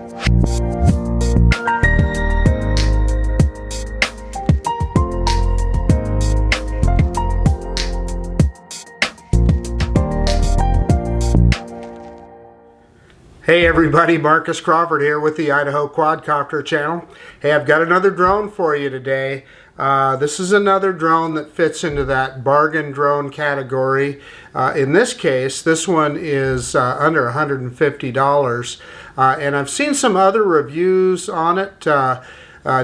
Hey everybody, Marcus Crawford here with the Idaho Quadcopter channel. Hey, I've got another drone for you today. This is another drone that fits into that bargain drone category. In this case, this one is under $150. And I've seen some other reviews on it.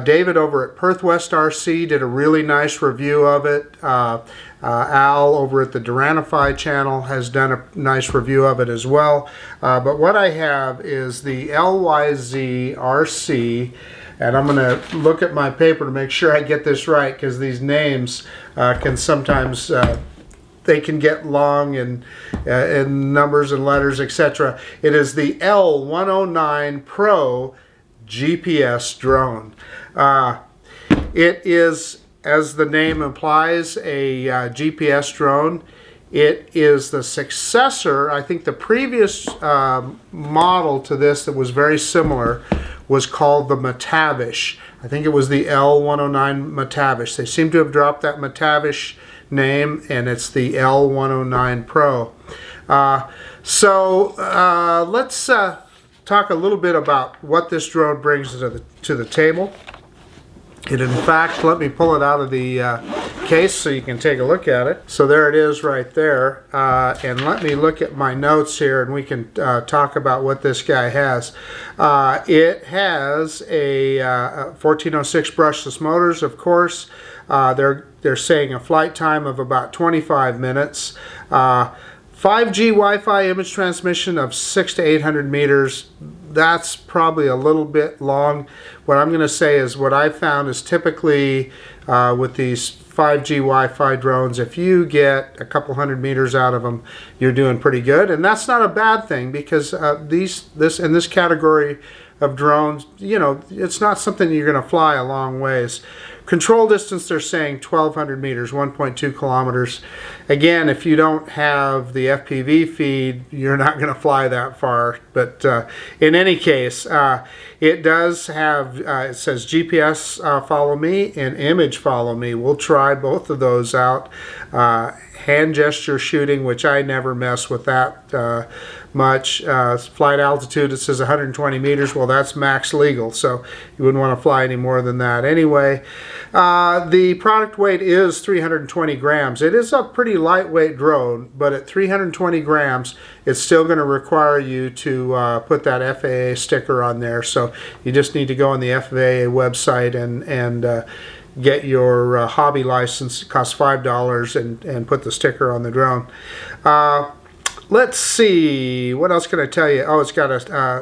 David over at Perth West RC did a really nice review of it. Al over at the Duranify channel has done a nice review of it as well. But what I have is the LYZ RC, and I'm going to look at my paper to make sure I get this right, because these names can sometimes they can get long and numbers and letters, etc. It is the L109 Pro GPS drone. It is, as the name implies, a GPS drone. It is the successor. I think the previous model to this that was very similar was called the McTavish. I think it was the L109 McTavish. They seem to have dropped that McTavish name, and it's the L109 Pro. Let's talk a little bit about what this drone brings to the table. And in fact, let me pull it out of the case so you can take a look at it. So there it is right there. And let me look at my notes here, and we can talk about what this guy has. It has a 1406 brushless motors, of course. They're saying a flight time of about 25 minutes. 5G Wi-Fi image transmission of 600 to 800 meters. That's probably a little bit long. What I'm going to say is what I found is typically with these 5G Wi-Fi drones, if you get a couple hundred meters out of them, you're doing pretty good. And that's not a bad thing, because in this category of drones, you know, it's not something you're going to fly a long ways. Control distance, they're saying 1,200 meters, 1.2 kilometers. Again, if you don't have the FPV feed, you're not going to fly that far. But in any case, it does have, it says GPS follow me and image follow me. We'll try both of those out. Hand gesture shooting, which I never mess with that much. Flight altitude, it says 120 meters. Well, that's max legal, so you wouldn't want to fly any more than that anyway. The product weight is 320 grams. It is a pretty lightweight drone, but at 320 grams, it's still going to require you to put that FAA sticker on there. So you just need to go on the FAA website and get your hobby license. It costs $5 and put the sticker on the drone. Let's see, what else can I tell you? Oh, it's got a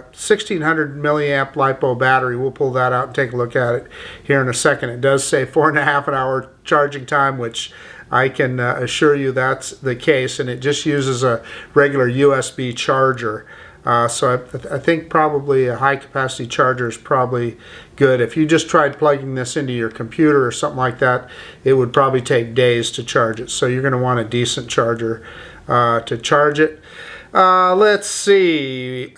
1600 milliamp LiPo battery. We'll pull that out and take a look at it here in a second. It does say 4.5 hour charging time, which I can assure you that's the case, and it just uses a regular USB charger. So I think probably a high capacity charger is probably good. If you just tried plugging this into your computer or something like that, it would probably take days to charge it. So you're going to want a decent charger to charge it. Let's see.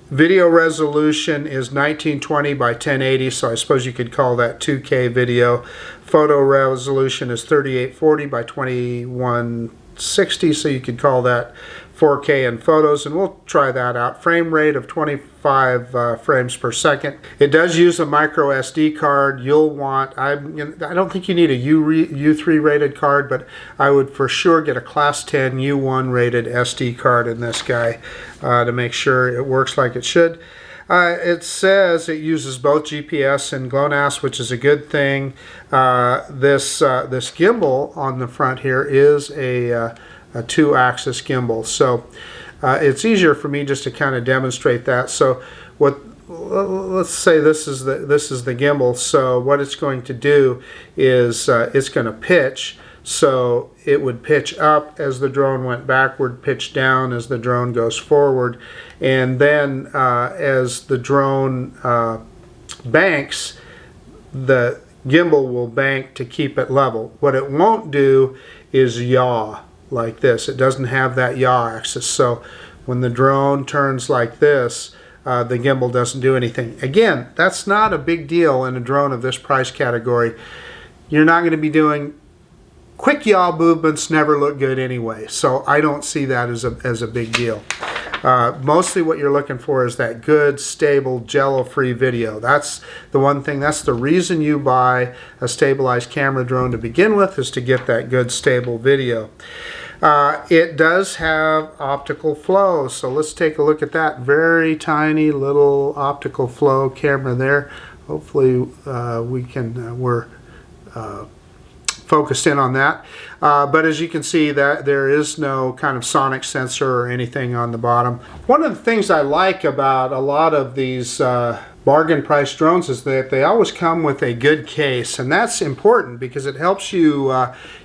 Video resolution is 1920 by 1080, so I suppose you could call that 2K video. Photo resolution is 3840 by 2160, so you could call that 4K in photos, and we'll try that out. Frame rate of 25 frames per second. It does use a micro SD card. You'll want, I don't think you need a U3 rated card, but I would for sure get a Class 10 U1 rated SD card in this guy to make sure it works like it should. It says it uses both GPS and GLONASS, which is a good thing. This gimbal on the front here is a 2-axis gimbal, so it's easier for me just to kind of demonstrate that. So let's say this is the gimbal. So what it's going to do is it's going to pitch. So it would pitch up as the drone went backward, pitch down as the drone goes forward, and then as the drone banks, the gimbal will bank to keep it level. What it won't do is yaw like this. It doesn't have that yaw axis. So when the drone turns like this, the gimbal doesn't do anything. Again, that's not a big deal in a drone of this price category. You're not going to be doing quick yaw movements, never look good anyway. So I don't see that as a big deal. Mostly what you're looking for is that good, stable, jello-free video. That's the one thing, that's the reason you buy a stabilized camera drone to begin with, is to get that good, stable video. It does have optical flow, so let's take a look at that. Very tiny little optical flow camera there. Hopefully we're focused in on that. But as you can see, that there is no kind of sonic sensor or anything on the bottom. One of the things I like about a lot of these bargain price drones is that they always come with a good case, and that's important because it helps you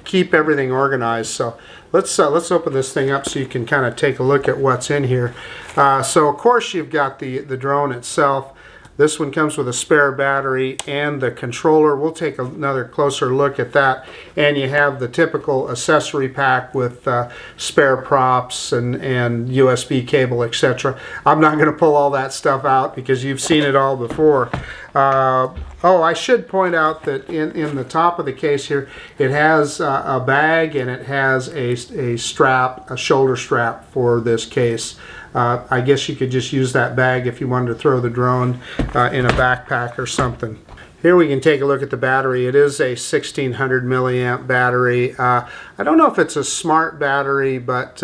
keep everything organized. So let's open this thing up so you can kind of take a look at what's in here. So of course you've got the drone itself. This one comes with a spare battery and the controller. We'll take another closer look at that. And you have the typical accessory pack with spare props and USB cable, etc. I'm not going to pull all that stuff out because you've seen it all before. Oh, I should point out that in the top of the case here, it has a bag and it has a strap, a shoulder strap for this case. I guess you could just use that bag if you wanted to throw the drone in a backpack or something. Here we can take a look at the battery. It is a 1600 milliamp battery. I don't know if it's a smart battery, but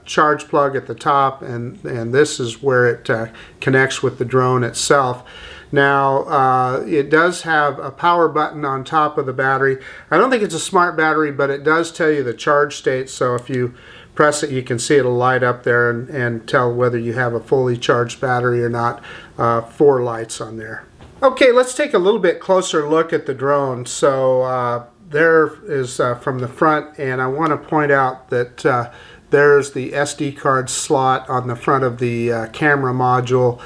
charge plug at the top, and this is where it connects with the drone itself. Now, it does have a power button on top of the battery. I don't think it's a smart battery, but it does tell you the charge state, so if you press it, you can see it'll light up there and tell whether you have a fully charged battery or not. 4 lights on there. Okay, let's take a little bit closer look at the drone. So there is from the front, and I want to point out that there's the SD card slot on the front of the camera module.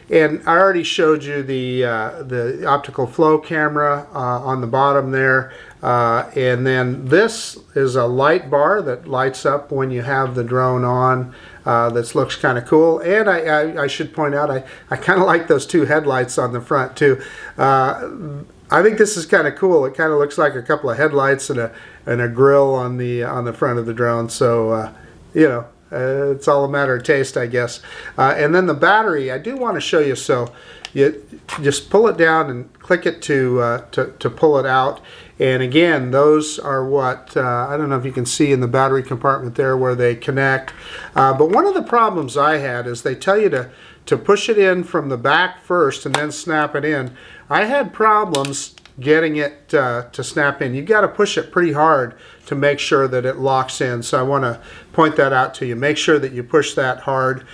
And I already showed you the optical flow camera on the bottom there. And then this is a light bar that lights up when you have the drone on. That looks kind of cool. And I should point out, I kind of like those 2 headlights on the front too. I think this is kind of cool. It kind of looks like a couple of headlights and a grill on the front of the drone. So you know, it's all a matter of taste, I guess. And then the battery, I do want to show you. So you just pull it down and click it to pull it out. And again, those are what, I don't know if you can see in the battery compartment there where they connect. But one of the problems I had is they tell you to push it in from the back first and then snap it in. I had problems getting it to snap in. You've got to push it pretty hard to make sure that it locks in. So I want to point that out to you. Make sure that you push that hard.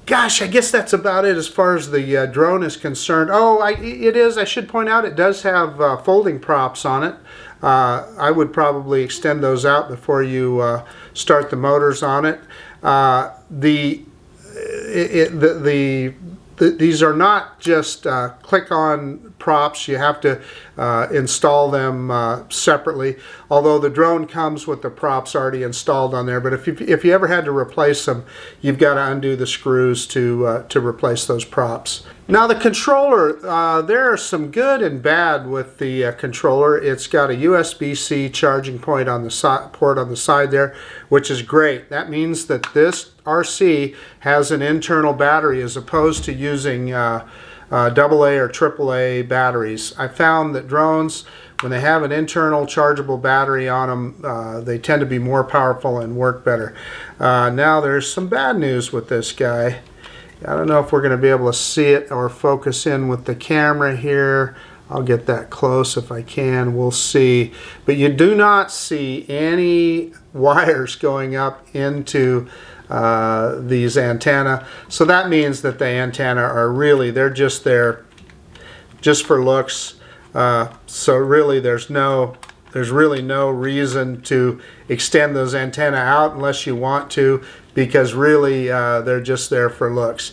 Gosh, I guess that's about it as far as the drone is concerned. Oh, I should point out, it does have folding props on it. I would probably extend those out before you start the motors on it. These are not just click-on props. You have to install them separately, although the drone comes with the props already installed on there. But if you ever had to replace them, you've got to undo the screws to replace those props. Now the controller, there are some good and bad with the controller. It's got a USB-C charging point on the port on the side there, which is great. That means that this RC has an internal battery as opposed to using AA or AAA batteries. I found that drones, when they have an internal chargeable battery on them, they tend to be more powerful and work better. Now there's some bad news with this guy. I don't know if we're going to be able to see it or focus in with the camera here. I'll get that close if I can. We'll see. But you do not see any wires going up into these antenna. So that means that the antenna are really, they're just there just for looks. So really there's really no reason to extend those antenna out unless you want to, because really they're just there for looks.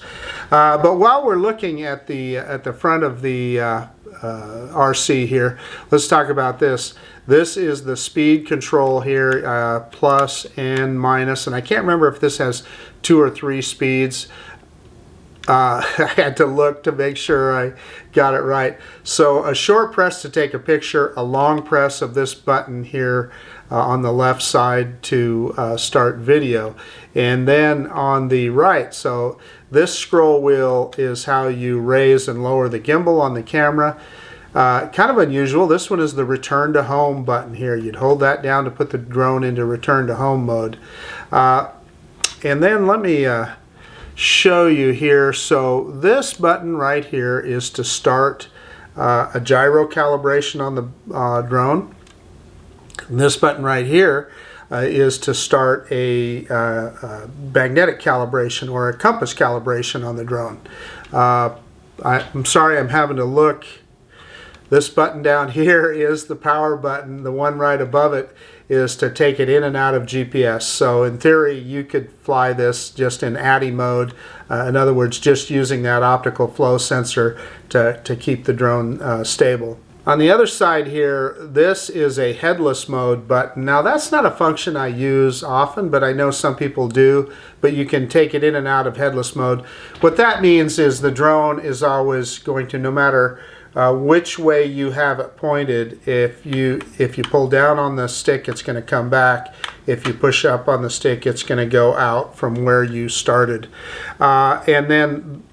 But while we're looking at the front of the RC here. Let's talk about this. This is the speed control here, plus and minus, and I can't remember if this has 2 or 3 speeds. I had to look to make sure I got it right. So a short press to take a picture, a long press of this button here on the left side to start video, and then on the right, so this scroll wheel is how you raise and lower the gimbal on the camera. Kind of unusual. This one is the return to home button here. You'd hold that down to put the drone into return to home mode. And then let me show you here. So this button right here is to start a gyro calibration on the drone. And this button right here is to start a magnetic calibration or a compass calibration on the drone. I'm sorry, I'm having to look. This button down here is the power button. The one right above it is to take it in and out of GPS. So in theory, you could fly this just in ADI mode. In other words, just using that optical flow sensor to keep the drone stable. On the other side here, this is a headless mode button. Now that's not a function I use often, but I know some people do, but you can take it in and out of headless mode. What that means is the drone is always going to, no matter which way you have it pointed, if you pull down on the stick, it's going to come back. If you push up on the stick, it's going to go out from where you started. And then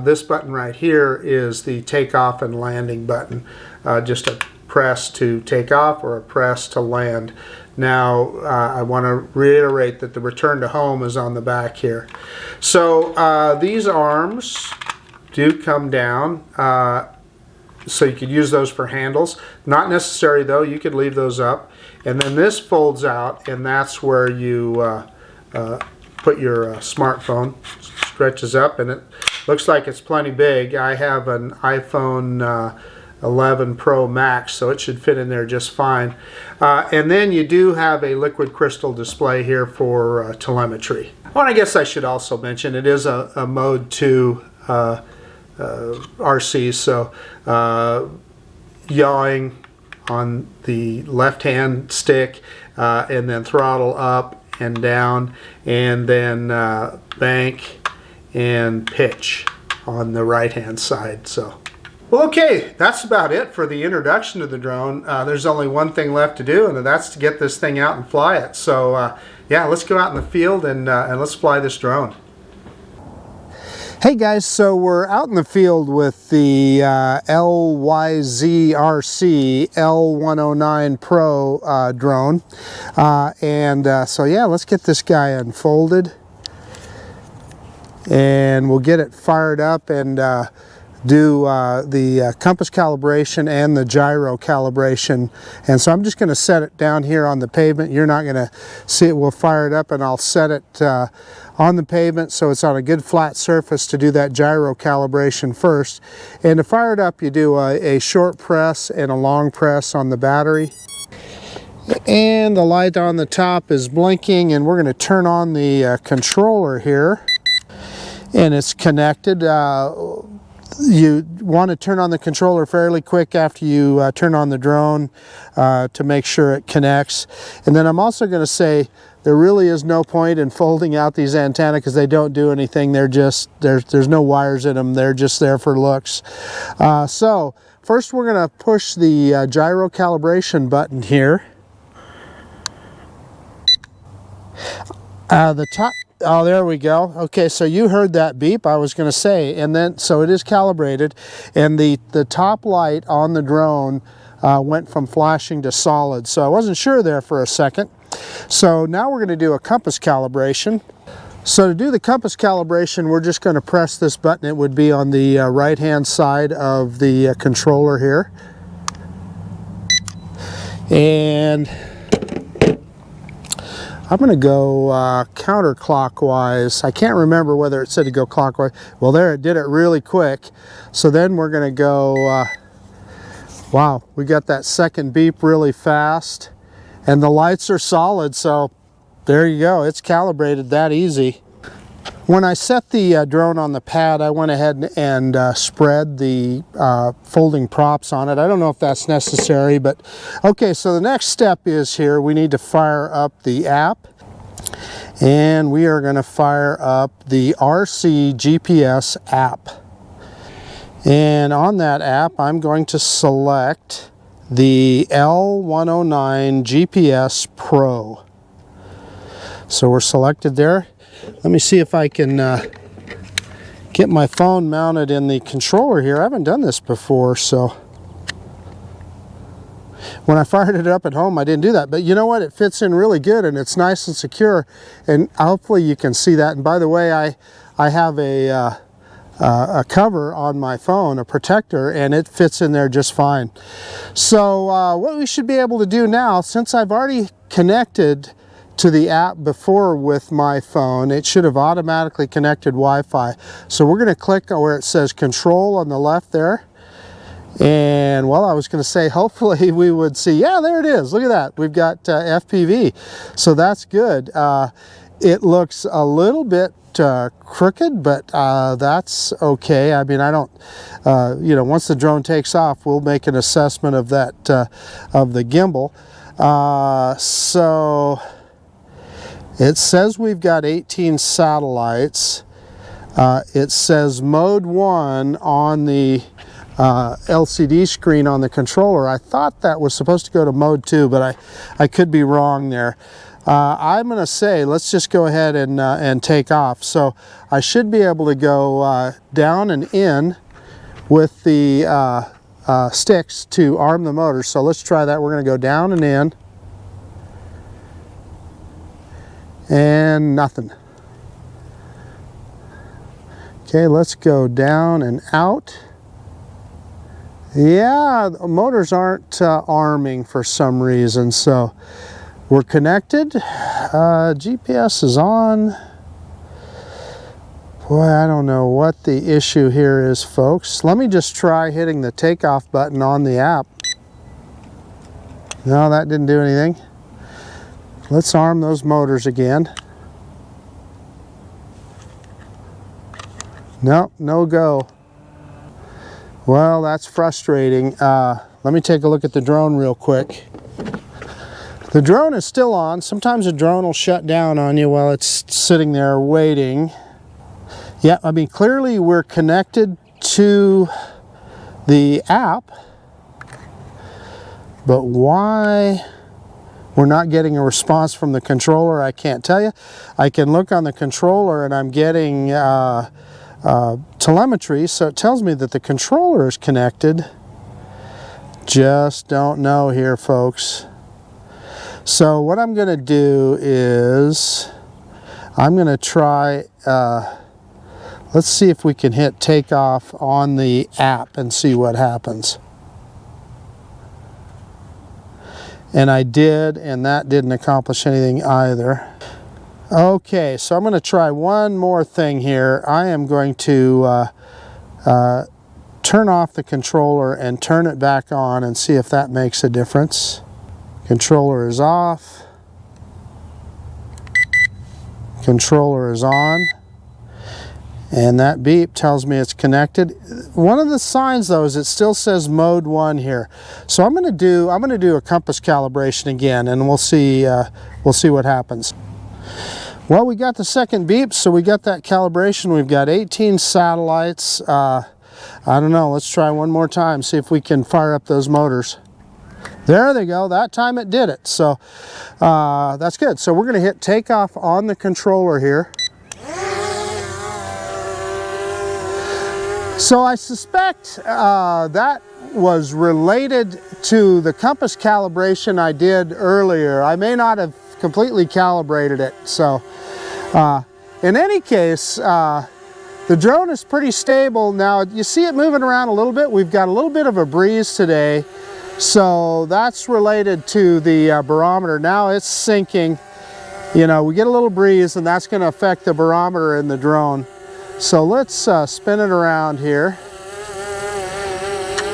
this button right here is the takeoff and landing button. Just a press to take off or a press to land. Now I want to reiterate that the return to home is on the back here. So these arms do come down, so you could use those for handles. Not necessary though, you could leave those up. And then this folds out, and that's where you put your smartphone. Stretches up, and it looks like it's plenty big. I have an iPhone 11 Pro Max, so it should fit in there just fine. And then you do have a liquid crystal display here for telemetry. Oh, and I guess I should also mention it is a Mode 2 RC, so yawing on the left hand stick, and then throttle up and down, and then bank and pitch on the right hand side. So well, okay, that's about it for the introduction to the drone. There's only one thing left to do, and that's to get this thing out and fly it. So yeah, let's go out in the field and let's fly this drone. Hey guys, so we're out in the field with the LYZ RC L109 Pro drone. So yeah, let's get this guy unfolded. And we'll get it fired up and do the compass calibration and the gyro calibration. And so I'm just going to set it down here on the pavement. You're not going to see it. We'll fire it up, and I'll set it on the pavement so it's on a good flat surface to do that gyro calibration first. And to fire it up, you do a short press and a long press on the battery. And the light on the top is blinking, and we're going to turn on the controller here. And it's connected. You want to turn on the controller fairly quick after you turn on the drone to make sure it connects. And then I'm also going to say there really is no point in folding out these antennae because they don't do anything. They're just, there's no wires in them. They're just there for looks. So first we're going to push the gyro calibration button here. The top. Oh, there we go. Okay, so you heard that beep, I was going to say, and then, so it is calibrated, and the top light on the drone went from flashing to solid, so I wasn't sure there for a second. So now we're going to do a compass calibration. So to do the compass calibration, we're just going to press this button. It would be on the right-hand side of the controller here. And I'm going to go counterclockwise. I can't remember whether it said to go clockwise. Well, there, it did it really quick. So then we're going to go, wow, we got that second beep really fast. And the lights are solid, so there you go. It's calibrated that easy. When I set the drone on the pad, I went ahead and spread the folding props on it. I don't know if that's necessary, but okay, so the next step is here, we need to fire up the app. And we are going to fire up the RC GPS app. And on that app, I'm going to select the L109 GPS Pro. So we're selected there. Let me see if I can get my phone mounted in the controller here. I haven't done this before, so when I fired it up at home, I didn't do that. But you know what? It fits in really good, and it's nice and secure, and hopefully you can see that. And by the way, I have a cover on my phone, a protector, and it fits in there just fine. So what we should be able to do now, since I've already connected to the app before with my phone, it should have automatically connected Wi-Fi. So we're going to click on where it says control on the left there. And well, I was going to say hopefully we would see, yeah, there it is. Look at that. We've got FPV. So that's good. It looks a little bit crooked, but that's okay. I mean, I don't, you know, once the drone takes off, we'll make an assessment of that, of the gimbal. So it says we've got 18 satellites. It says mode 1 on the LCD screen on the controller. I thought that was supposed to go to mode 2, but I could be wrong there. I'm going to say let's just go ahead and take off. So I should be able to go down and in with the sticks to arm the motor. So let's try that. We're going to go down and in. And nothing. Okay, let's go down and out. Yeah, the motors aren't arming for some reason, so we're connected. GPS is on. Boy, I don't know what the issue here is, folks. Let me just try hitting the takeoff button on the app. No, that didn't do anything. Let's arm those motors again. Nope, no go. Well, that's frustrating. Let me take a look at the drone real quick. The drone is still on. Sometimes the drone will shut down on you while it's sitting there waiting. Yeah, I mean, clearly we're connected to the app, but why we're not getting a response from the controller, I can't tell you. I can look on the controller and I'm getting telemetry, so it tells me that the controller is connected. Just don't know here, folks. So what I'm going to do is I'm going to try, let's see if we can hit takeoff on the app and see what happens. And I did, and that didn't accomplish anything either. Okay, so I'm going to try one more thing here. I am going to turn off the controller and turn it back on and see if that makes a difference. Controller is off. Controller is on. And that beep tells me it's connected. One of the signs though is it still says mode 1 here. So I'm going to do a compass calibration again, and we'll see what happens. Well, we got the second beep, so we got that calibration. We've got 18 satellites. I don't know, let's try one more time, see if we can fire up those motors. There they go, that time it did it. So that's good. So we're going to hit takeoff on the controller here. So I suspect that was related to the compass calibration I did earlier. I may not have completely calibrated it. So in any case, the drone is pretty stable. Now you see it moving around a little bit. We've got a little bit of a breeze today. So that's related to the barometer. Now it's sinking. You know, we get a little breeze and that's going to affect the barometer in the drone. So let's spin it around here,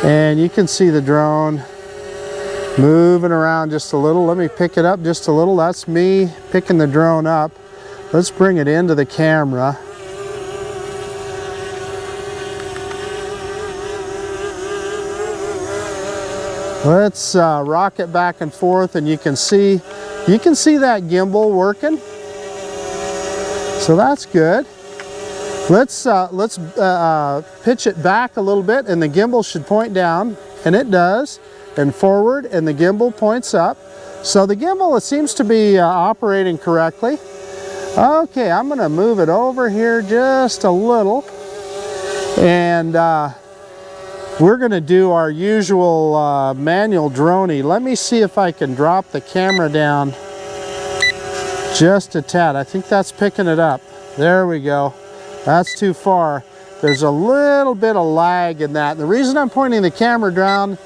and you can see the drone moving around just a little. Let me pick it up just a little. That's me picking the drone up. Let's bring it into the camera. Let's rock it back and forth, and you can see that gimbal working. So that's good. Let's pitch it back a little bit, and the gimbal should point down, and it does, and forward, and the gimbal points up. So the gimbal, it seems to be operating correctly. Okay, I'm going to move it over here just a little, and we're going to do our usual manual droney. Let me see if I can drop the camera down just a tad. I think that's picking it up. There we go. That's too far. There's a little bit of lag in that. The reason I'm pointing the camera down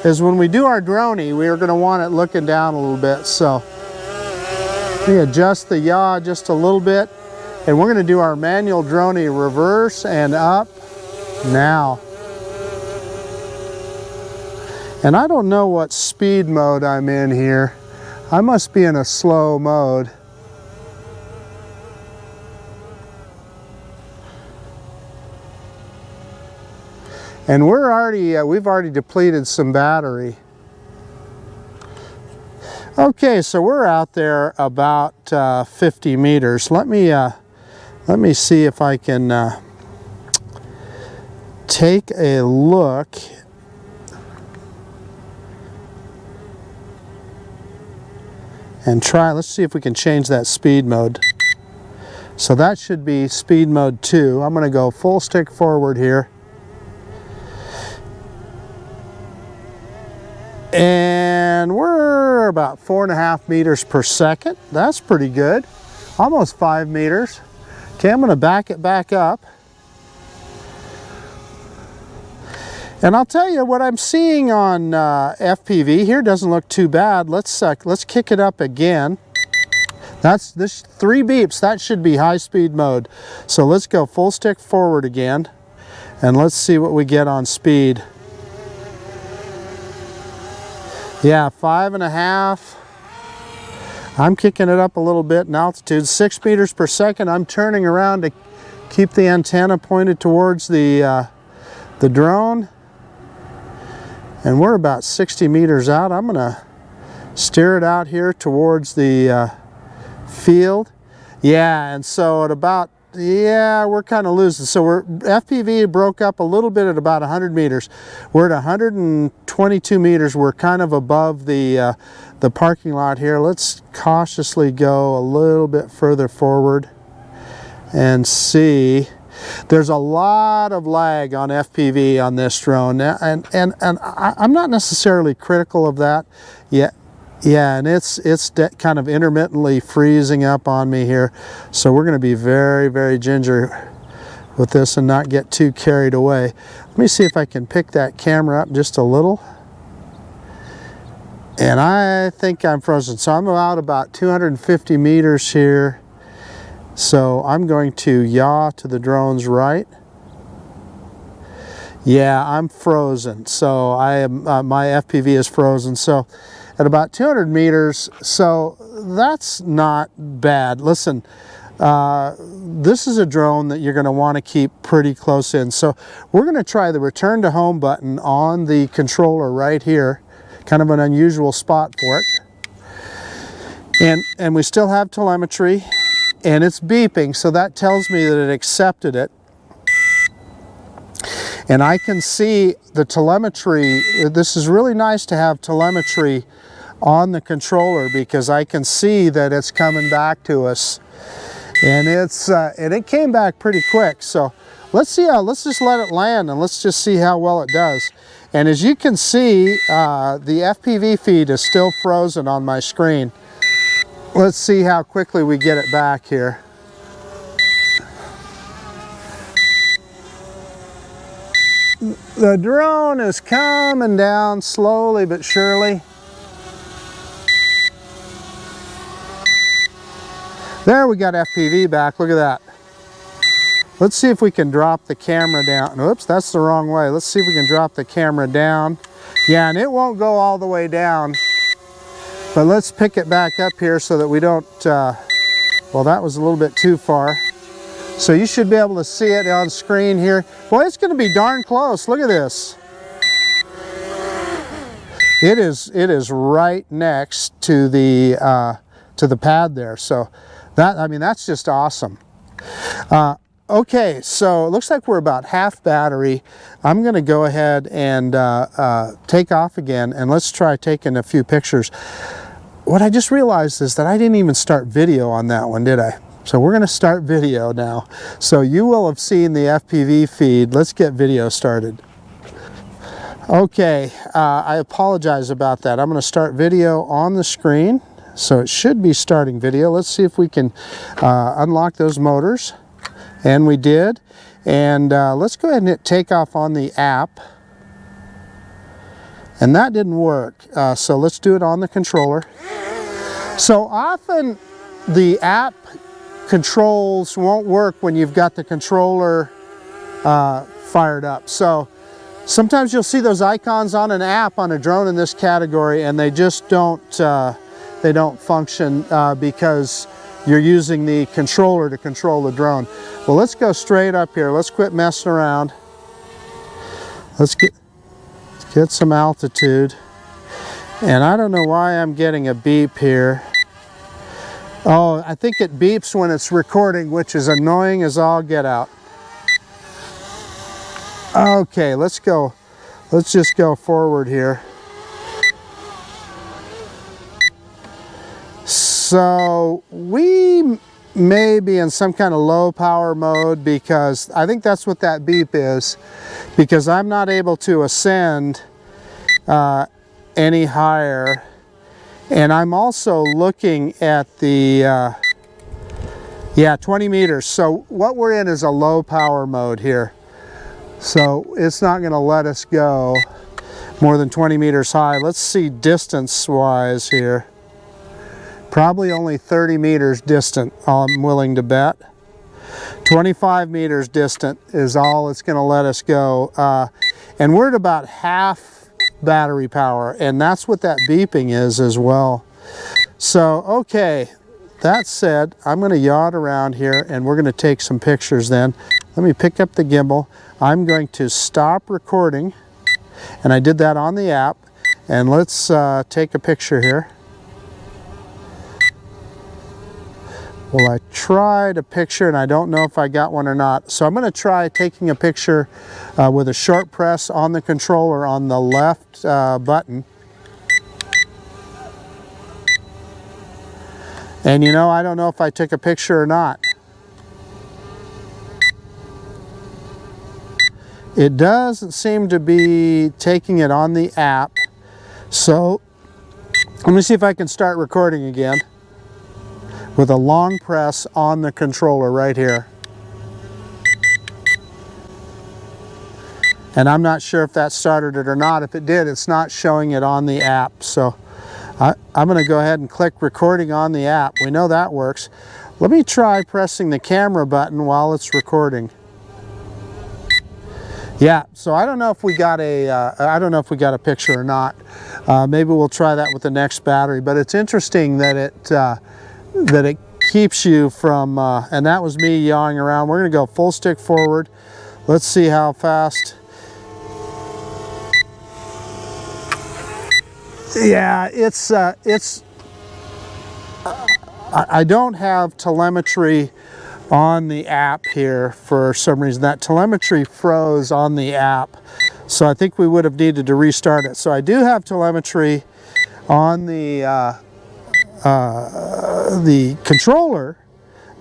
is when we do our droney, we're going to want it looking down a little bit. So let me adjust the yaw just a little bit, and we're going to do our manual droney, reverse and up now. And I don't know what speed mode I'm in here. I must be in a slow mode. And we've already depleted some battery. Okay, so we're out there about 50 meters. Let me see if I can take a look. And let's see if we can change that speed mode. So that should be speed mode 2. I'm going to go full stick forward here. And we're about 4.5 meters per second. That's pretty good. Almost 5 meters. Okay, I'm going to back it back up. And I'll tell you what I'm seeing on FPV here doesn't look too bad. Let's kick it up again. That's this 3 beeps. That should be high speed mode. So let's go full stick forward again, and let's see what we get on speed. Yeah, 5.5. I'm kicking it up a little bit in altitude. 6 meters per second. I'm turning around to keep the antenna pointed towards the drone. And we're about 60 meters out. I'm gonna steer it out here towards the field. Yeah, and so at about, yeah, we're kind of losing. So FPV broke up a little bit at about 100 meters. We're at 122 meters. We're kind of above the parking lot here. Let's cautiously go a little bit further forward and see. There's a lot of lag on FPV on this drone, and I'm not necessarily critical of that yet. Yeah, and it's kind of intermittently freezing up on me here, so we're going to be very, very ginger with this and not get too carried away. Let me see if I can pick that camera up just a little. And I think I'm frozen, so I'm out about 250 meters here. So I'm going to yaw to the drone's right. Yeah, I'm frozen. So I am my FPV is frozen. So at about 200 meters, so that's not bad. Listen, this is a drone that you're going to want to keep pretty close in. So we're going to try the return to home button on the controller right here. Kind of an unusual spot for it. And we still have telemetry. And it's beeping, so that tells me that it accepted it. And I can see the telemetry. This is really nice to have telemetry on the controller because I can see that it's coming back to us. And it came back pretty quick. So let's just let it land and let's just see how well it does. And as you can see, the FPV feed is still frozen on my screen. Let's see how quickly we get it back here. The drone is coming down slowly but surely. There, we got FPV back. Look at that. Let's see if we can drop the camera down. Oops, that's the wrong way. Let's see if we can drop the camera down. Yeah, and it won't go all the way down. But let's pick it back up here so that we don't, well, that was a little bit too far. So you should be able to see it on screen here. Boy, it's going to be darn close. Look at this. It is right next to the pad there. So that, I mean, that's just awesome. Okay, so it looks like we're about half battery. I'm going to go ahead and take off again, and let's try taking a few pictures. What I just realized is that I didn't even start video on that one, did I? So we're going to start video now. So you will have seen the FPV feed. Let's get video started. Okay, I apologize about that. I'm going to start video on the screen. So it should be starting video. Let's see if we can unlock those motors. And we did. And let's go ahead and hit takeoff on the app. And that didn't work. So let's do it on the controller. So often the app controls won't work when you've got the controller fired up. So sometimes you'll see those icons on an app on a drone in this category, and they just don't function because you're using the controller to control the drone. Well, let's go straight up here. Let's quit messing around. Let's get some altitude. And I don't know why I'm getting a beep here. Oh, I think it beeps when it's recording, which is annoying as all get out. Okay, let's go. Let's just go forward here. So we may be in some kind of low power mode, because I think that's what that beep is, because I'm not able to ascend any higher. And I'm also looking at the, yeah, 20 meters. So what we're in is a low power mode here. So it's not going to let us go more than 20 meters high. Let's see distance wise here. Probably only 30 meters distant, I'm willing to bet. 25 meters distant is all it's going to let us go. And we're at about half battery power, and that's what that beeping is as well. So, okay, that said, I'm going to yacht around here, and we're going to take some pictures then. Let me pick up the gimbal. I'm going to stop recording, and I did that on the app, and let's take a picture here. Well, I tried a picture and I don't know if I got one or not. So I'm going to try taking a picture with a short press on the controller on the left button. And you know, I don't know if I took a picture or not. It doesn't seem to be taking it on the app. So let me see if I can start recording again with a long press on the controller right here. And I'm not sure if that started it or not. If it did, it's not showing it on the app. So I'm going to go ahead and click recording on the app. We know that works. Let me try pressing the camera button while it's recording. Yeah, so I don't know if we got a picture or not. Maybe we'll try that with the next battery. But it's interesting that it keeps you from, and that was me yawing around. We're going to go full stick forward. Let's see how fast. Yeah, I don't have telemetry on the app here for some reason. That telemetry froze on the app, so I think we would have needed to restart it. So I do have telemetry on the controller,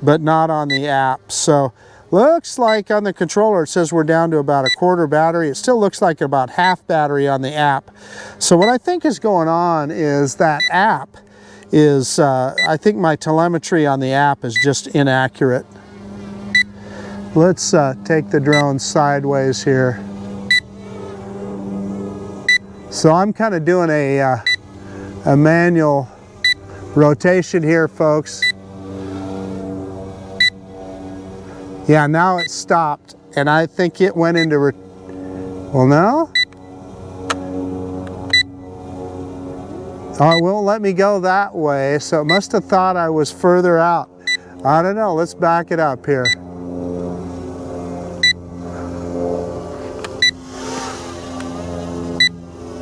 but not on the app. So looks like on the controller it says we're down to about a quarter battery. It still looks like about half battery on the app. So what I think is going on is that app is, I think my telemetry on the app is just inaccurate. Let's take the drone sideways here. So I'm kind of doing a manual rotation here, folks. Yeah, now it stopped, and I think it went into well, no? Oh, it won't let me go that way, so it must have thought I was further out. I don't know, let's back it up here.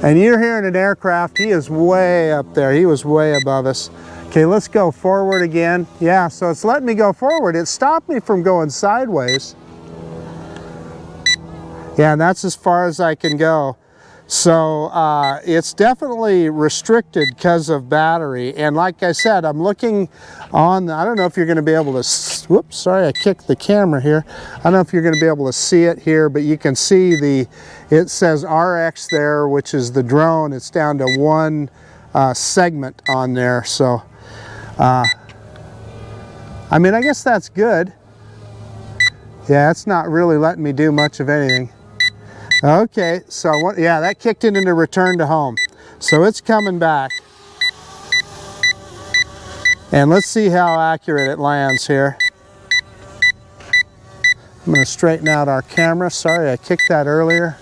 And you're hearing an aircraft. He is way up there. He was way above us. Okay, let's go forward again. Yeah, so it's letting me go forward. It stopped me from going sideways. Yeah, and that's as far as I can go. So it's definitely restricted because of battery. And like I said, I'm looking on, I don't know if you're going to be able to, whoops, sorry, I kicked the camera here. I don't know if you're going to be able to see it here, but you can see it says RX there, which is the drone. It's down to one segment on there. So, I mean, I guess that's good. Yeah, it's not really letting me do much of anything. Okay, so yeah, that kicked it into return to home. So it's coming back. And let's see how accurate it lands here. I'm going to straighten out our camera. Sorry, I kicked that earlier.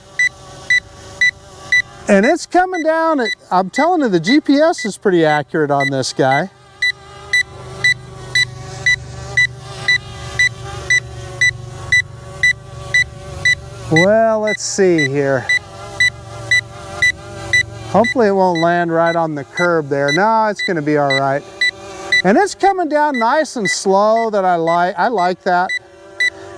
And it's coming down. I'm telling you, the GPS is pretty accurate on this guy. Well, let's see here. Hopefully it won't land right on the curb there. No, it's going to be all right. And it's coming down nice and slow that I like. I like that.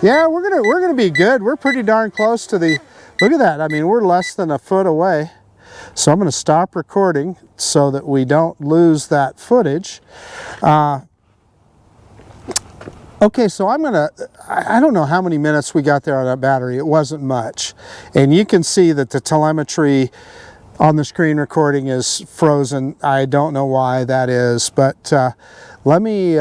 Yeah, we're gonna be good. We're pretty darn close to the, look at that. I mean, we're less than a foot away. So I'm going to stop recording so that we don't lose that footage. Okay, so I don't know how many minutes we got there on that battery. It wasn't much. And you can see that the telemetry on the screen recording is frozen. I don't know why that is, but let me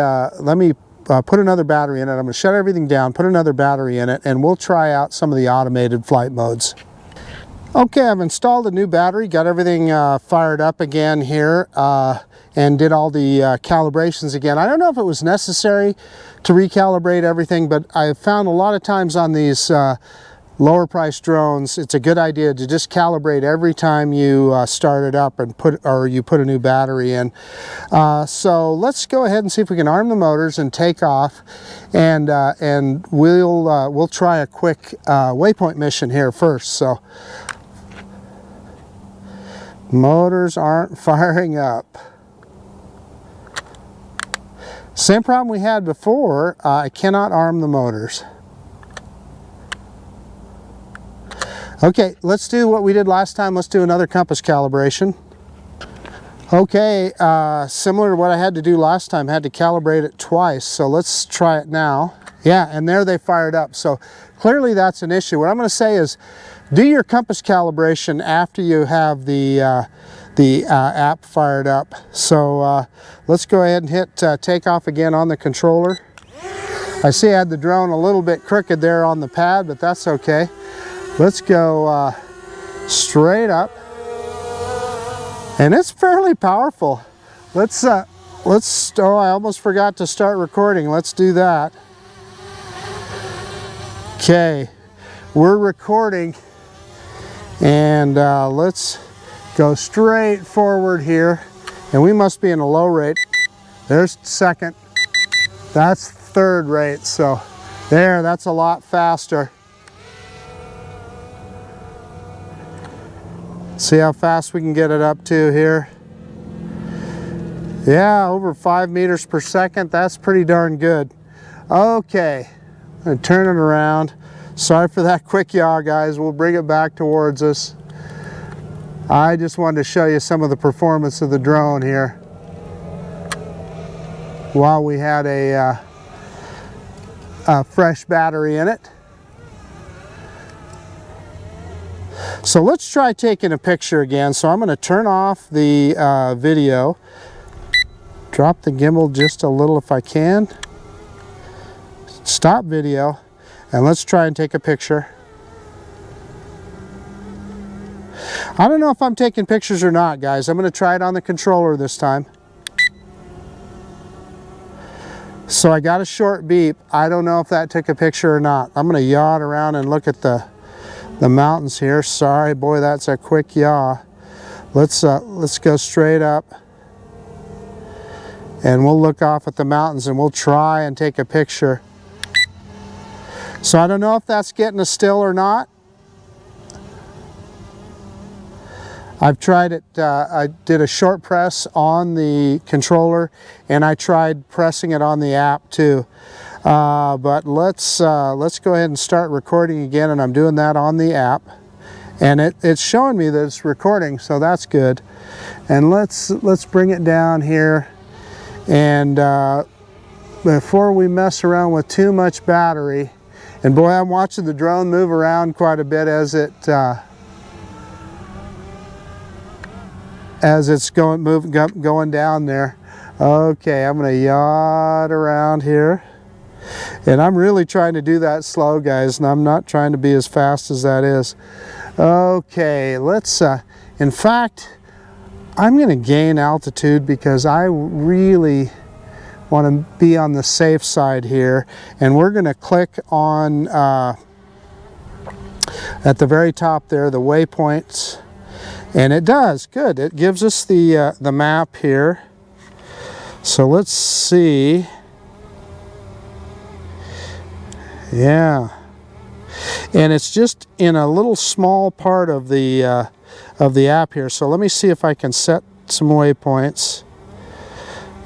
put another battery in it. I'm going to shut everything down, put another battery in it, and we'll try out some of the automated flight modes. Okay, I've installed a new battery, got everything fired up again here, and did all the calibrations again. I don't know if it was necessary to recalibrate everything, but I've found a lot of times on these lower price drones, it's a good idea to just calibrate every time you start it up and put a new battery in. So let's go ahead and see if we can arm the motors and take off, and we'll try a quick waypoint mission here first. So motors aren't firing up. Same problem we had before. I cannot arm the motors. Okay, let's do what we did last time. Let's do another compass calibration. Okay, similar to what I had to do last time, I had to calibrate it twice. So let's try it now. Yeah, and there they fired up. So clearly that's an issue. What I'm going to say is do your compass calibration after you have the app fired up. So let's go ahead and hit takeoff again on the controller. I see I had the drone a little bit crooked there on the pad, but that's okay. Let's go straight up, and it's fairly powerful. Let's oh, I almost forgot to start recording. Let's do that. Okay, we're recording, and let's go straight forward here, and we must be in a low rate. There's second, that's third rate, so there, that's a lot faster. See how fast we can get it up to here. Yeah, over 5 meters per second. That's pretty darn good. Okay, I'm gonna turn it around. Sorry for that quick yaw, guys. We'll bring it back towards us. I just wanted to show you some of the performance of the drone here while we had a fresh battery in it. So let's try taking a picture again. So I'm going to turn off the video, drop the gimbal just a little if I can, stop video, and let's try and take a picture. I don't know if I'm taking pictures or not, guys. I'm going to try it on the controller this time. So I got a short beep. I don't know if that took a picture or not. I'm going to yaw it around and look at the mountains here. Sorry, boy, that's a quick yaw. Let's go straight up, and we'll look off at the mountains, and we'll try and take a picture. So I don't know if that's getting a still or not. I've tried it, I did a short press on the controller, and I tried pressing it on the app too. But let's go ahead and start recording again, and I'm doing that on the app. And it's showing me that it's recording, so that's good. And let's bring it down here. And before we mess around with too much battery, and boy, I'm watching the drone move around quite a bit as it's going down there. Okay, I'm going to yacht around here. And I'm really trying to do that slow, guys, and I'm not trying to be as fast as that is. Okay, let's, in fact, I'm going to gain altitude because I really want to be on the safe side here. And we're going to click on, at the very top there, the waypoints. And it does, good. It gives us the map here. So let's see. Yeah. And it's just in a little small part of the app here. So let me see if I can set some waypoints.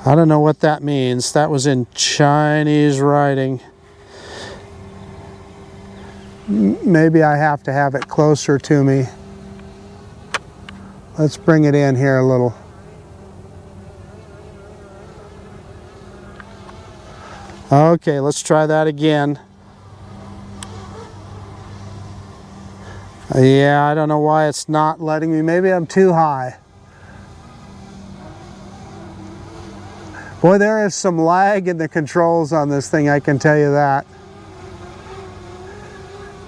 I don't know what that means. That was in Chinese writing. Maybe I have to have it closer to me. Let's bring it in here a little. Okay, let's try that again. Yeah, I don't know why it's not letting me. Maybe I'm too high. Boy, there is some lag in the controls on this thing, I can tell you that.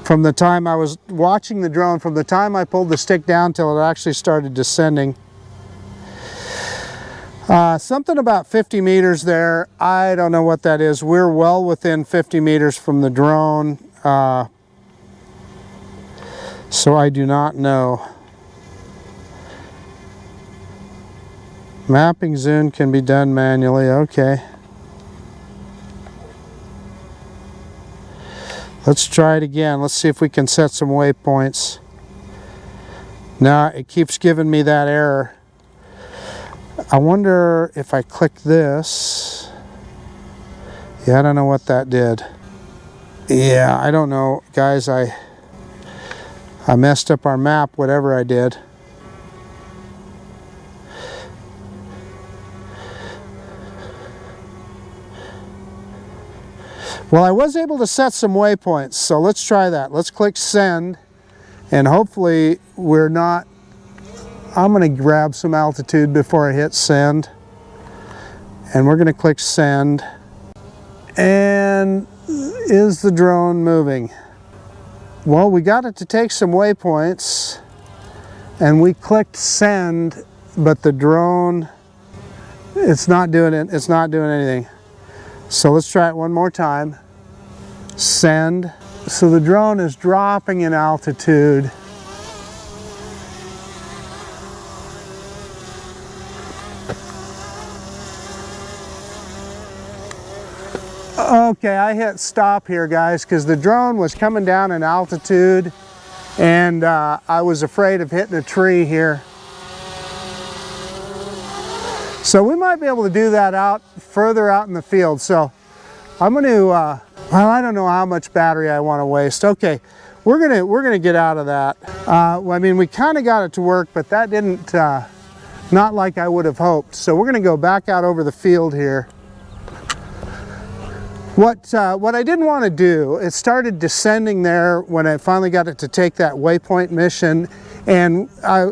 From the time I was watching the drone, from the time I pulled the stick down till it actually started descending. Something about 50 meters there. I don't know what that is. We're well within 50 meters from the drone. So I do not know. Mapping zoom can be done manually. Okay. Let's try it again. Let's see if we can set some waypoints. Now it keeps giving me that error. I wonder if I click this. Yeah, I don't know what that did. Yeah, I don't know, guys. I messed up our map, whatever I did. Well, I was able to set some waypoints, so let's try that. Let's click send, and hopefully we're not... I'm going to grab some altitude before I hit send. And we're going to click send. And is the drone moving? Well, we got it to take some waypoints, and we clicked send, but the drone, it's not doing it. It's not doing anything. So let's try it one more time. Send. So the drone is dropping in altitude. Okay, I hit stop here, guys, because the drone was coming down in altitude, and I was afraid of hitting a tree here. So we might be able to do that further out in the field. So I'm going to, well, I don't know how much battery I want to waste. Okay, we're gonna get out of that. Well, I mean, we kind of got it to work, but that didn't, not like I would have hoped. So we're gonna go back out over the field here. What I didn't want to do, it started descending there when I finally got it to take that waypoint mission, and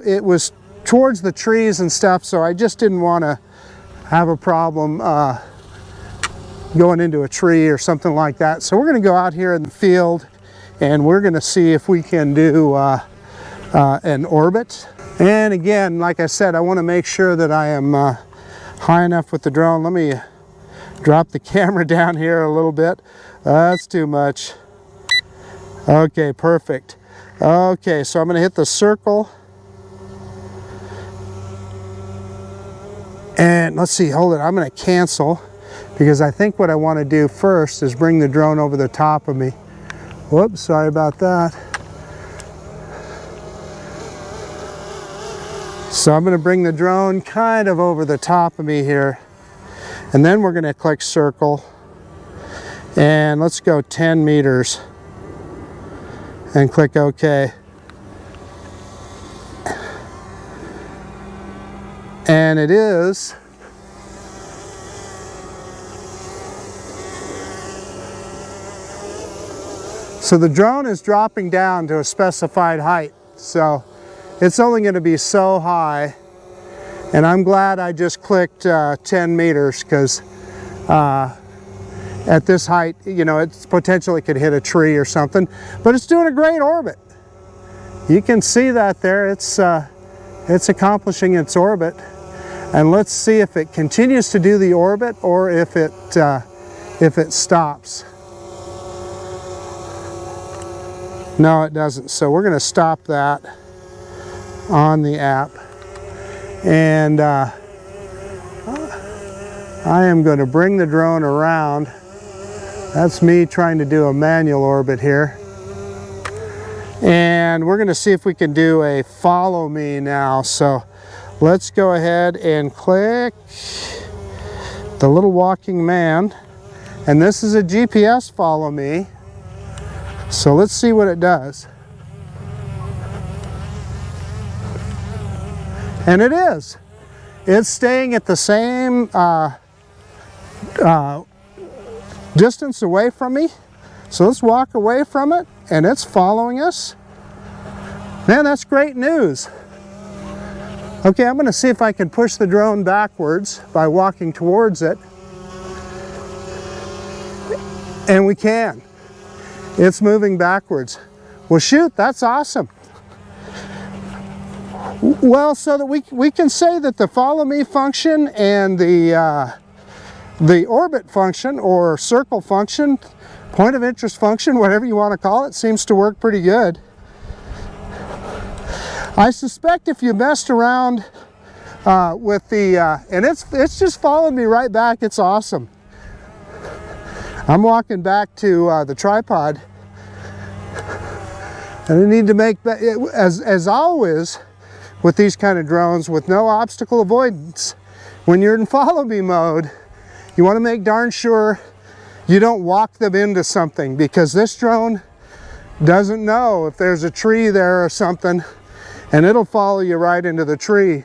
it was towards the trees and stuff, so I just didn't want to have a problem going into a tree or something like that. So we're going to go out here in the field, and we're going to see if we can do an orbit. And again, like I said, I want to make sure that I am high enough with the drone. Let me drop the camera down here a little bit. That's too much. Okay, perfect. Okay, so I'm going to hit the circle. And let's see, hold it. I'm going to cancel, because I think what I want to do first is bring the drone over the top of me. Whoops, sorry about that. So I'm going to bring the drone kind of over the top of me here, and then we're going to click circle, and let's go 10 meters and click OK. And it is so the drone is dropping down to a specified height, so it's only going to be so high, and I'm glad I just clicked 10 meters because at this height, you know, it potentially could hit a tree or something, but it's doing a great orbit. You can see that there, it's accomplishing its orbit, and let's see if it continues to do the orbit or if it stops. No, it doesn't. So we're going to stop that on the app, and I am going to bring the drone around. That's me trying to do a manual orbit here, and we're going to see if we can do a follow me now. So let's go ahead and click the little walking man, and this is a GPS follow me. So let's see what it does. And it is. It's staying at the same distance away from me. So let's walk away from it, and it's following us. Man, that's great news. Okay, I'm going to see if I can push the drone backwards by walking towards it. And we can. It's moving backwards. Well, shoot, that's awesome. Well, so that we can say that the follow me function and the orbit function or circle function, point of interest function, whatever you want to call it, seems to work pretty good. I suspect if you messed around with the, and it's just followed me right back, it's awesome. I'm walking back to the tripod, and I need to make, as always with these kind of drones with no obstacle avoidance, when you're in follow me mode, you want to make darn sure you don't walk them into something, because this drone doesn't know if there's a tree there or something, and it'll follow you right into the tree.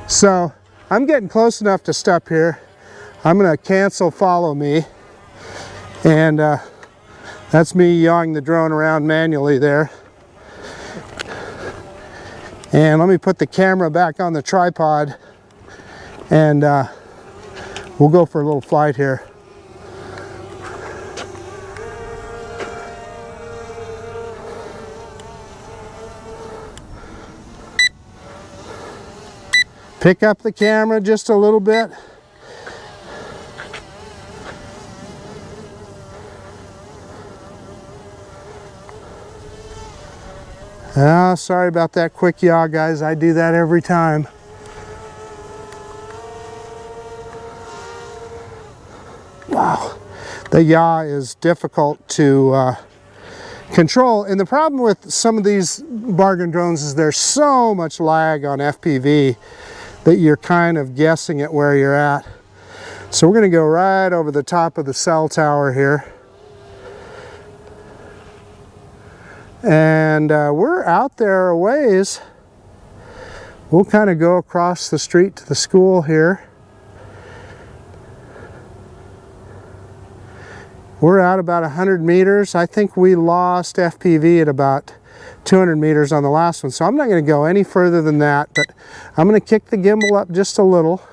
So I'm getting close enough to stop here. I'm going to cancel follow me, and that's me yawing the drone around manually there. And let me put the camera back on the tripod, and we'll go for a little flight here. Pick up the camera just a little bit. Oh, sorry about that quick yaw, guys. I do that every time. Wow, the yaw is difficult to control, and the problem with some of these bargain drones is there's so much lag on FPV that you're kind of guessing at where you're at. So we're going to go right over the top of the cell tower here. And we're out there a ways. We'll kind of go across the street to the school here. We're out about 100 meters. I think we lost FPV at about 200 meters on the last one, so I'm not going to go any further than that, but I'm going to kick the gimbal up just a little.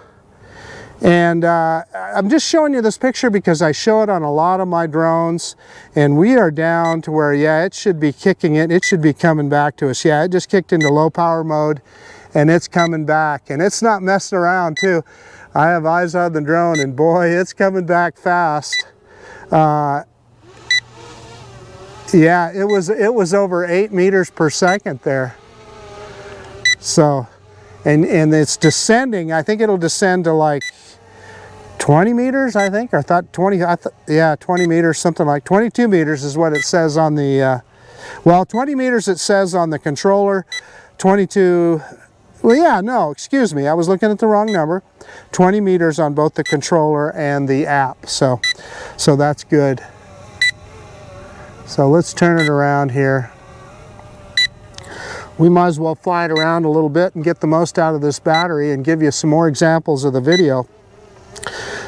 And I'm just showing you this picture because I show it on a lot of my drones, and we are down to where, yeah, it should be kicking it. It should be coming back to us. Yeah, it just kicked into low power mode, and it's coming back, and it's not messing around too. I have eyes on the drone, and boy, it's coming back fast. Yeah, it was over 8 meters per second there. So, and it's descending. I think it'll descend to like 20 meters, I think, or I thought 20, yeah, 20 meters, something like 22 meters is what it says on the, well, 20 meters it says on the controller, 22, Well, yeah, no, excuse me. I was looking at the wrong number. 20 meters on both the controller and the app. So that's good. So let's turn it around here. We might as well fly it around a little bit and get the most out of this battery and give you some more examples of the video.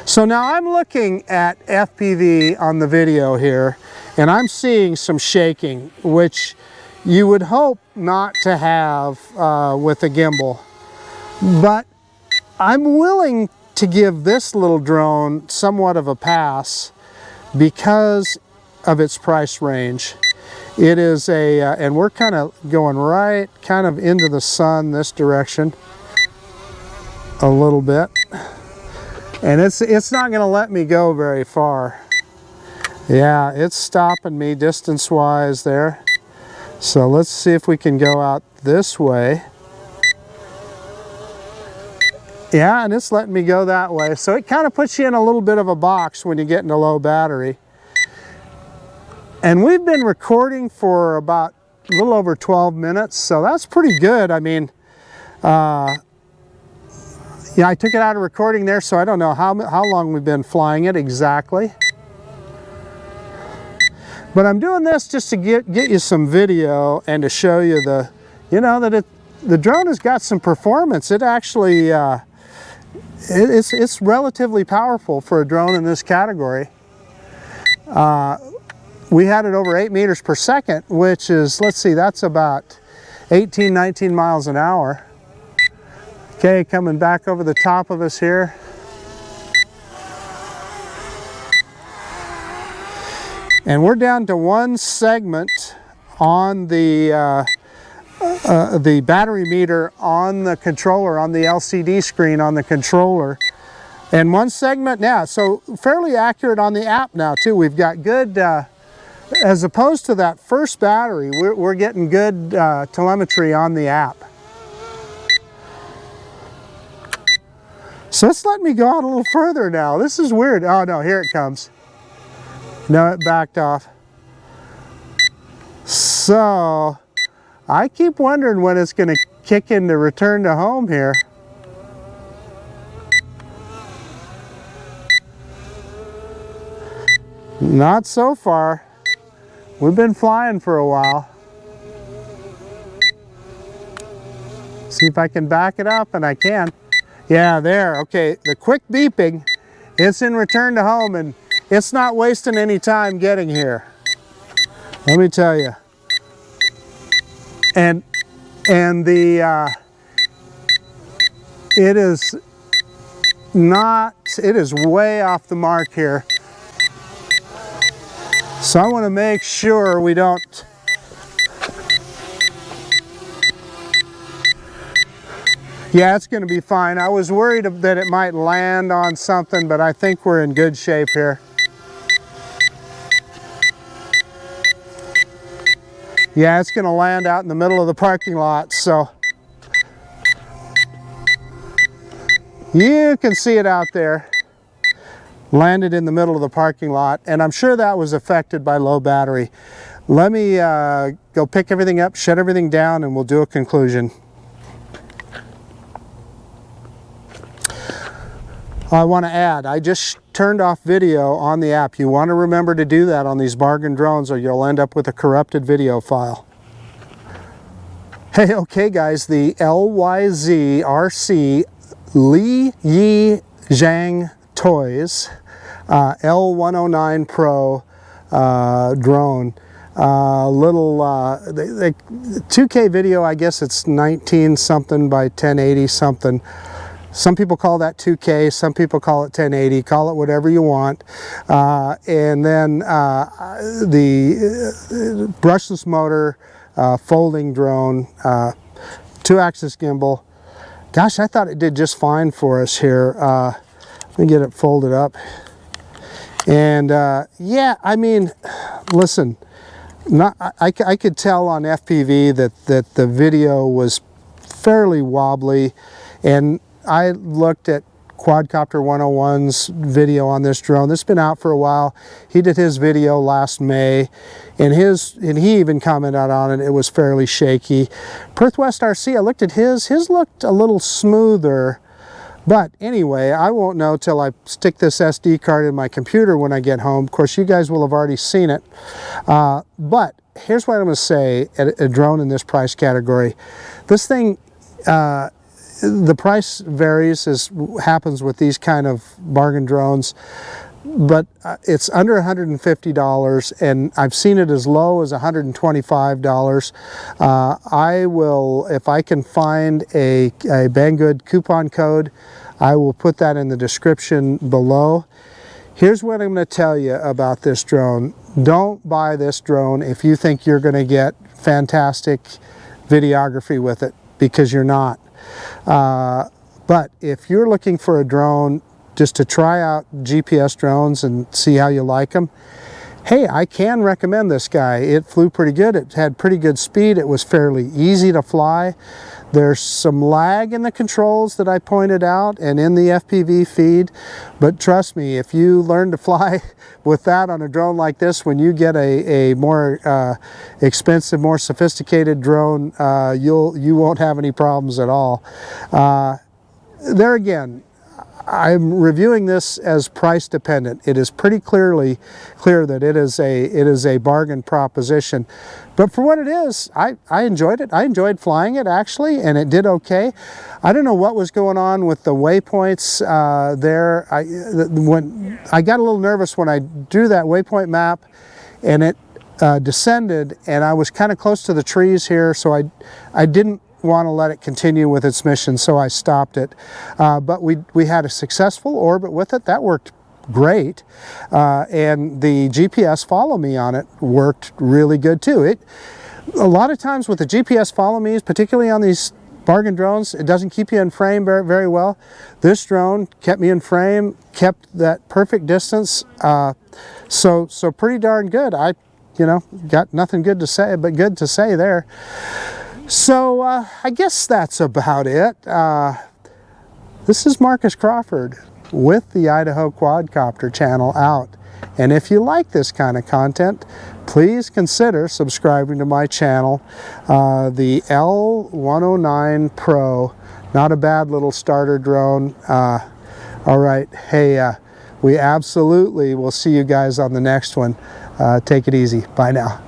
So now I'm looking at FPV on the video here, and I'm seeing some shaking, which you would hope not to have with a gimbal. But I'm willing to give this little drone somewhat of a pass because of its price range. It is and we're kind of going right kind of into the sun this direction a little bit. And it's not going to let me go very far. Yeah, it's stopping me distance-wise there. So let's see if we can go out this way. Yeah, and it's letting me go that way. So it kind of puts you in a little bit of a box when you get into low battery. And we've been recording for about a little over 12 minutes, so that's pretty good. I mean, yeah, I took it out of recording there, so I don't know how long we've been flying it exactly. But I'm doing this just to get you some video and to show you that the drone has got some performance. It actually, it's relatively powerful for a drone in this category. We had it over 8 meters per second, which is, let's see, that's about 18, 19 miles an hour. Okay, coming back over the top of us here. And we're down to one segment on the battery meter on the controller, on the LCD screen on the controller. And one segment now, so fairly accurate on the app now too. We've got good, as opposed to that first battery, we're getting good telemetry on the app. So it's letting me go out a little further now. This is weird. Oh no, here it comes. No, it backed off. So I keep wondering when it's going to kick into return to home here. Not so far. We've been flying for a while. See if I can back it up, and I can. Yeah, there. Okay, the quick beeping, it's in return to home, and it's not wasting any time getting here. Let me tell you. And the it is way off the mark here. So I want to make sure we don't. Yeah, it's going to be fine. I was worried that it might land on something, but I think we're in good shape here. Yeah, it's going to land out in the middle of the parking lot, so you can see it out there. Landed in the middle of the parking lot, and I'm sure that was affected by low battery. Let me go pick everything up, shut everything down, and we'll do a conclusion. I want to add, I just turned off video on the app. You want to remember to do that on these bargain drones or you'll end up with a corrupted video file. Hey, okay guys, the LYZ RC LYZ Toys L109 Pro drone. Little 2K video, I guess it's 19 something by 1080 something. Some people call that 2K, some people call it 1080, call it whatever you want. And then the brushless motor, folding drone, 2-axis gimbal. Gosh, I thought it did just fine for us here. Let me get it folded up. And yeah, I mean, listen, I could tell on FPV that the video was fairly wobbly, and I looked at Quadcopter 101's video on this drone. This has been out for a while. He did his video last May, and he even commented on it. It was fairly shaky. Perth West RC, I looked at his. His looked a little smoother. But anyway, I won't know till I stick this SD card in my computer when I get home. Of course, you guys will have already seen it. But here's what I'm going to say at a drone in this price category. This thing, the price varies as happens with these kind of bargain drones. But it's under $150, and I've seen it as low as $125. I will, if I can find a Banggood coupon code, I will put that in the description below. Here's what I'm going to tell you about this drone. Don't buy this drone if you think you're going to get fantastic videography with it, because you're not. But if you're looking for a drone just to try out GPS drones and see how you like them, hey, I can recommend this guy. It flew pretty good. It had pretty good speed. It was fairly easy to fly. There's some lag in the controls that I pointed out and in the FPV feed, but trust me, if you learn to fly with that on a drone like this, when you get a more expensive, more sophisticated drone, you won't have any problems at all. There again, I'm reviewing this as price dependent. It is pretty clear that it is a bargain proposition. But for what it is, I enjoyed it. I enjoyed flying it actually, and it did okay. I don't know what was going on with the waypoints there. When I got a little nervous when I drew that waypoint map, and it descended, and I was kind of close to the trees here, so I didn't want to let it continue with its mission, so I stopped it. But we had a successful orbit with it. That worked great, and the GPS follow me on it worked really good too. A lot of times with the GPS follow me's, particularly on these bargain drones, it doesn't keep you in frame very, very well. This drone kept me in frame, kept that perfect distance, so pretty darn good. I got nothing good to say, but good to say there. So I guess that's about it. This is Marcus Crawford with the Idaho Quadcopter channel out. And if you like this kind of content, please consider subscribing to my channel. The L109 Pro, not a bad little starter drone. All right, hey, we absolutely will see you guys on the next one. Take it easy. Bye now.